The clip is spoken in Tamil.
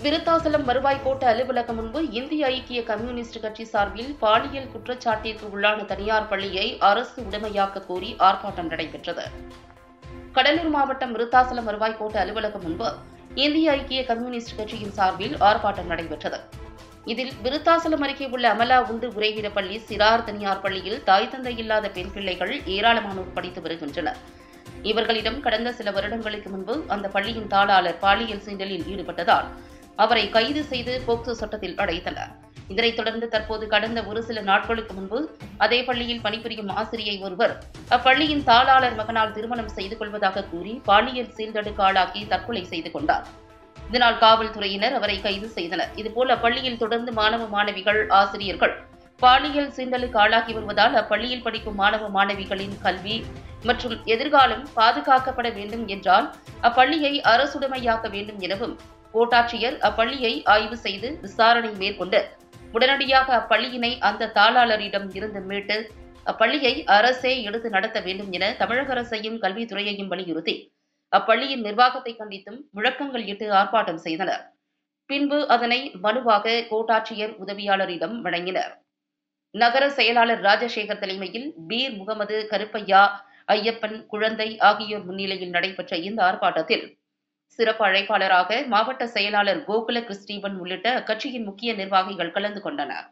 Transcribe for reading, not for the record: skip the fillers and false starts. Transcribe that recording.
விருத்தாசலம் வருவாய் கோட்ட அலுவலகம் முன்பு இந்திய ஐக்கிய கம்யூனிஸ்ட் கட்சி சார்பில் பாலியல் குற்றச்சாட்டிற்கு உள்ளான தனியார் பள்ளியை அரசு உடைமையாக்க கோரி ஆர்ப்பாட்டம் நடைபெற்றது. கடலூர் மாவட்டம் விருத்தாசலம் வருவாய் கோட்ட அலுவலகம் முன்பு இந்திய ஐக்கிய கம்யூனிஸ்ட் கட்சியின் சார்பில் ஆர்ப்பாட்டம் நடைபெற்றது. இதில் விருத்தாசலம் அருகே உள்ள அமலா உண்டு உறைவிட பள்ளி, சிறார் தனியார் பள்ளியில் தாய் தந்தை இல்லாத பெண் பிள்ளைகள் ஏராளமானோர் படித்து வருகின்றனர். இவர்களிடம் கடந்த சில வருடங்களுக்கு முன்பு அந்த பள்ளியின் தாளாளர் பாலியல் சீண்டலில் ஈடுபட்டதால் அவரை கைது செய்து போக்சோ சட்டத்தில் அடைத்தனர். இதனைத் தொடர்ந்து தற்போது கடந்த ஒரு சில நாட்களுக்கு முன்பு அதே பள்ளியில் பணிபுரியும் ஆசிரியை ஒருவர் அப்பள்ளியின் தாளாளர் மகனால் திருமணம் செய்து கொள்வதாக கூறி பாலியல் சீண்டலுக்கு ஆளாக்கி தற்கொலை செய்து கொண்டார். இதனால் காவல்துறையினர் அவரை கைது செய்தனர். இதுபோல் அப்பள்ளியில் தொடர்ந்து மாணவ மாணவிகள், ஆசிரியர்கள் பாலியல் சீண்டலுக்கு ஆளாகி வருவதால் அப்பள்ளியில் படிக்கும் மாணவ மாணவிகளின் கல்வி மற்றும் எதிர்காலம் பாதுகாக்கப்பட வேண்டும் என்றால் அப்பள்ளியை அரசுடைமையாக்க வேண்டும் எனவும் கோட்டாட்சியர் அப்பள்ளியை ஆய்வு செய்து விசாரணை மேற்கொண்டு உடனடியாக அப்பள்ளியினை அந்த தாளாளரிடம் இருந்து மீட்டு அப்பள்ளியை அரசே எடுத்து நடத்த வேண்டும் என தமிழக அரசையும் கல்வித்துறையையும் வலியுறுத்தி அப்பள்ளியின் நிர்வாகத்தை கண்டித்தும் முழக்கங்கள் இட்டு ஆர்ப்பாட்டம் செய்தனர். பின்பு அதனை மனுவாக கோட்டாட்சியர் உதவியாளரிடம் வழங்கினர். நகர செயலாளர் ராஜசேகர் தலைமையில் பீர் முகமது, கருப்பையா, ஐயப்பன், குழந்தை ஆகியோர் முன்னிலையில் நடைபெற்ற இந்த ஆர்ப்பாட்டத்தில் சிறப்பு அழைப்பாளராக மாவட்ட செயலாளர் கோகுல கிறிஸ்டீவன் உள்ளிட்ட அக்கட்சியின் முக்கிய நிர்வாகிகள் கலந்து கொண்டனர்.